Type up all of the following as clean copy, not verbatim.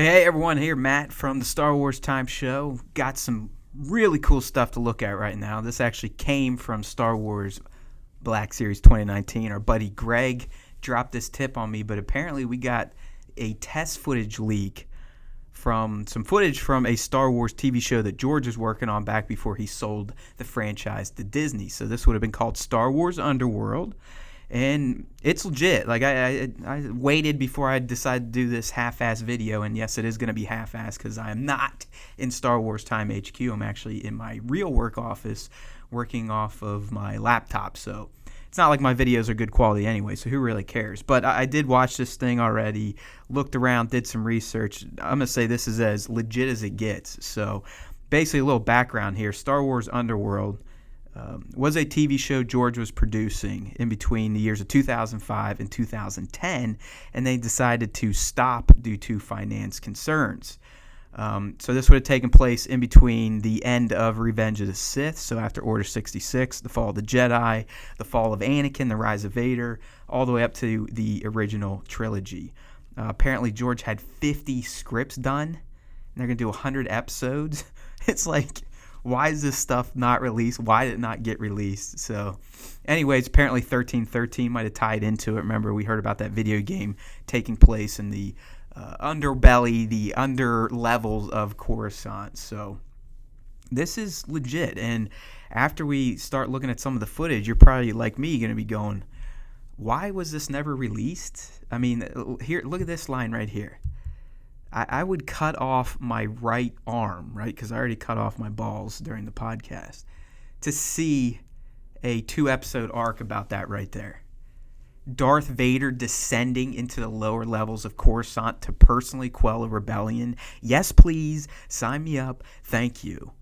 Hey everyone, here Matt from the Star Wars Time Show. Got some really cool stuff to look at right now. This actually came from Star Wars Black Series 2019. Our buddy Greg dropped this tip on me, but apparently we got a test footage leak from some footage from a Star Wars TV show that George was working on back before he sold the franchise to Disney. So this would have been called Star Wars Underworld. And it's legit. Like, I waited before I decided to do this half-ass video. And yes, it is going to be half-ass because I am not in Star Wars Time HQ. I'm actually in my real work office working off of my laptop. So it's not like my videos are good quality anyway, so who really cares? But I did watch this thing already, looked around, did some research. I'm going to say this is as legit as it gets. So basically a little background here. Star Wars Underworld was a TV show George was producing in between the years of 2005 and 2010, and they decided to stop due to finance concerns. So this would have taken place in between the end of Revenge of the Sith, so after Order 66, the Fall of the Jedi, the Fall of Anakin, the Rise of Vader, all the way up to the original trilogy. Apparently George had 50 scripts done, and they're going to do 100 episodes. It's like, why is this stuff not released? Why did it not get released? So anyways, apparently 1313 might have tied into it. Remember, we heard about that video game taking place in the underbelly, the under levels of Coruscant. So this is legit. And after we start looking at some of the footage, you're probably, like me, going to be going, why was this never released? I mean, here, look at this line right here. I would cut off my right arm, right, because I already cut off my balls during the podcast, to see a 2-episode arc about that right there. Darth Vader descending into the lower levels of Coruscant to personally quell a rebellion. Yes, please. Sign me up. Thank you.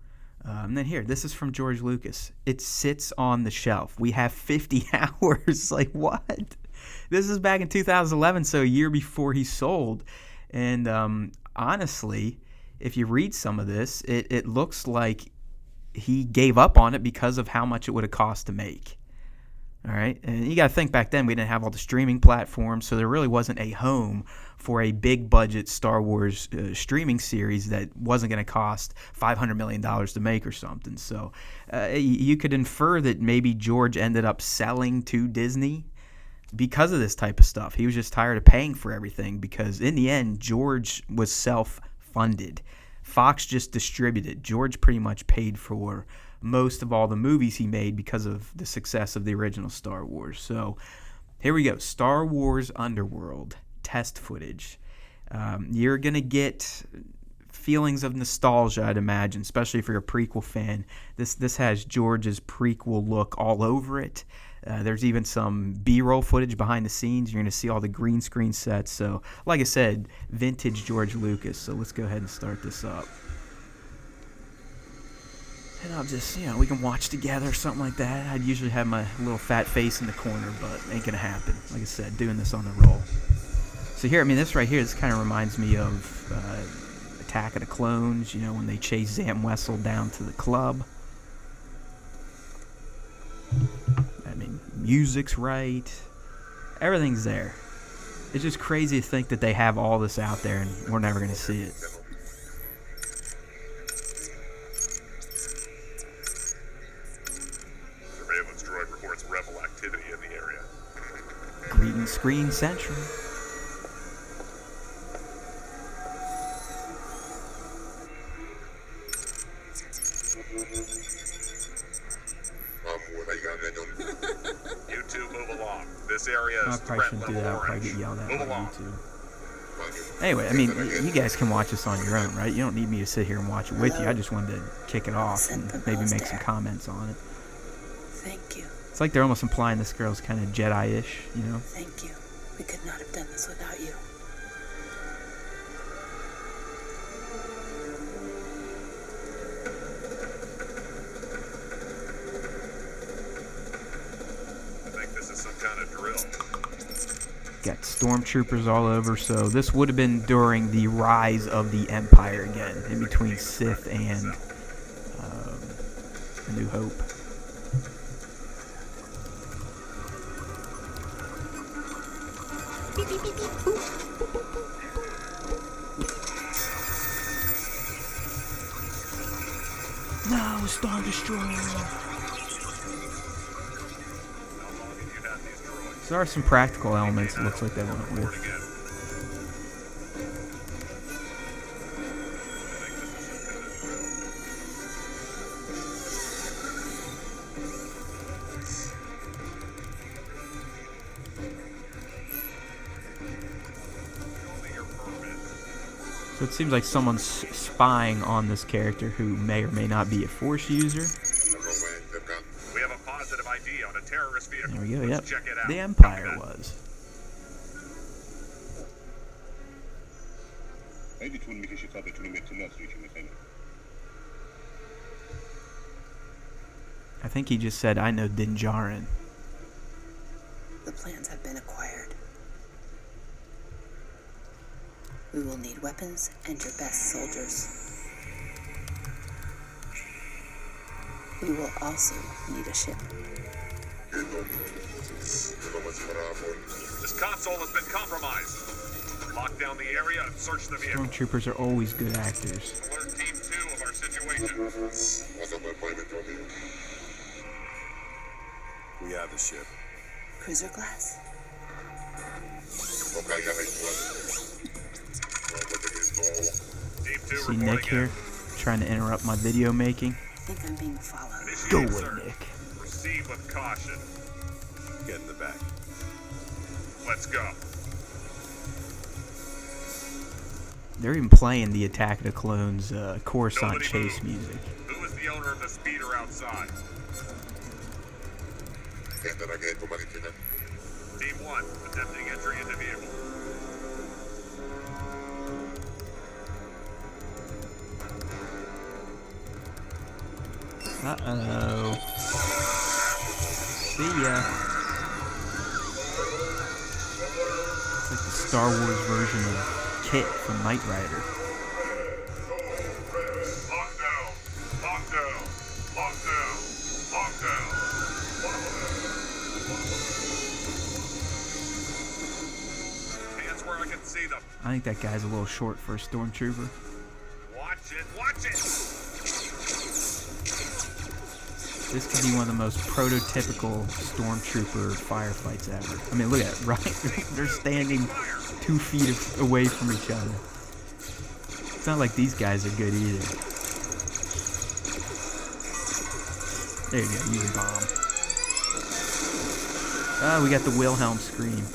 And then here, this is from George Lucas. It sits on the shelf. We have 50 hours. Like, what? This is back in 2011, so a year before he sold. And honestly, if you read some of this, it looks like he gave up on it because of how much it would have cost to make. All right, and you got to think back then we didn't have all the streaming platforms, so there really wasn't a home for a big budget Star Wars streaming series that wasn't going to cost $500 million to make or something. So you could infer that maybe George ended up selling to Disney because of this type of stuff. He was just tired of paying for everything because in the end, George was self-funded. Fox just distributed. George pretty much paid for most of all the movies he made because of the success of the original Star Wars. So here we go. Star Wars Underworld test footage. You're going to get feelings of nostalgia, I'd imagine, especially if you're a prequel fan. This has George's prequel look all over it. There's even some B-roll footage behind the scenes. You're going to see all the green screen sets. So, like I said, vintage George Lucas. So let's go ahead and start this up. And I'll just, we can watch together or something like that. I'd usually have my little fat face in the corner, but ain't going to happen. Like I said, doing this on the roll. So here, this right here, this kind of reminds me of Attack of the Clones, when they chase Zam Wessel down to the club. Music's right. Everything's there. It's just crazy to think that they have all this out there and we're never going to see it. Surveillance droid reports rebel activity in the area. Green screen central. You two move along. This area is I probably shouldn't do that. I'll probably get yelled at by YouTube. Anyway, you guys can watch this on your own, right? You don't need me to sit here and watch it with you. I just wanted to kick it off and maybe make some comments on it. Thank you. It's like they're almost implying this girl's kind of Jedi-ish, Thank you. We could not have done this without you. Got stormtroopers all over, so this would have been during the rise of the Empire again, in between Sith and A New Hope. No, Star Destroyer. How long have you had these droids? So there are some practical elements it looks like they went Report with. again. I think this is some kind of Show me your permit. So it seems like someone's spying on this character who may or may not be a Force user. We have a positive ID on a terrorist vehicle. There we go, Let's yep. check it out. The Empire Copy that. was. I think he just said, I know Din Djarin. The plans have been acquired. We will need weapons and your best soldiers. We will also need a ship. This console has been compromised. Lock down the area and search the vehicle. Stormtroopers are always good actors. Alert Team 2 of our situation. We have a ship. Cruiser class? Team 2 See reporting Nick here, in. trying to interrupt my video making. I think I'm being followed. Initiate Go search. away, Nick. Proceed with caution. Get in the back. Let's go. They're even playing the Attack of the Clones Coruscant Nobody chase move. music. Who is the owner of the speeder outside? Team 1, attempting entry into vehicle. Uh-oh. See ya. It's like the Star Wars version of Kit from Knight Rider. Lock down. Lock down. Lock down. Lock down. Hands where I can see them. I think that guy's a little short for a stormtrooper. Watch it. Watch it. This could be one of the most prototypical stormtrooper firefights ever. I mean, look at it, right? They're standing 2 feet away from each other. It's not like these guys are good either. There you go, use a bomb. Ah, we got the Wilhelm scream.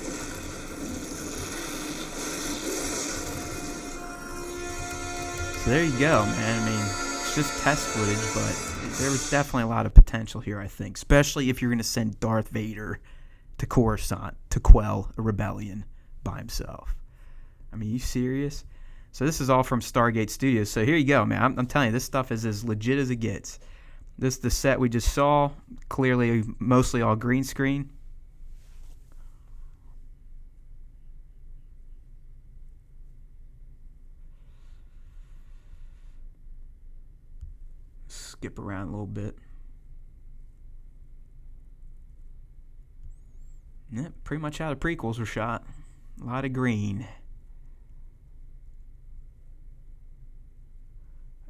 So there you go, man. I mean, it's just test footage, but there was definitely a lot of potential here, I think. Especially if you're going to send Darth Vader to Coruscant to quell a rebellion by himself. I mean, you serious? So this is all from Stargate Studios. So here you go, man. I'm telling you, this stuff is as legit as it gets. This the set we just saw. Clearly, mostly all green screen. Skip around a little bit. Yep, pretty much how the prequels were shot. A lot of green.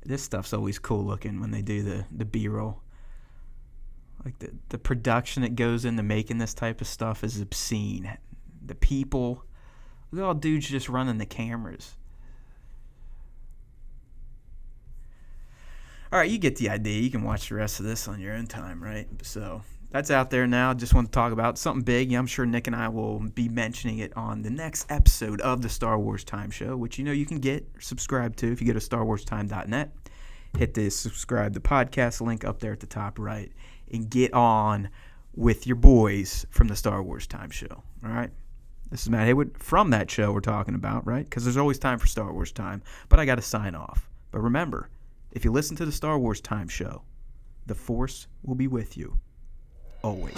This stuff's always cool looking when they do the B-roll. Like the production that goes into making this type of stuff is obscene. The people, look at all dudes just running the cameras. All right, you get the idea. You can watch the rest of this on your own time, right? So that's out there now. Just want to talk about something big. I'm sure Nick and I will be mentioning it on the next episode of the Star Wars Time Show, which you can get or subscribe to if you go to starwarstime.net. Hit the subscribe the podcast link up there at the top right and get on with your boys from the Star Wars Time Show. All right? This is Matt Haywood from that show we're talking about, right? Because there's always time for Star Wars Time, but I got to sign off. But remember, if you listen to the Star Wars Time Show, the Force will be with you. Always.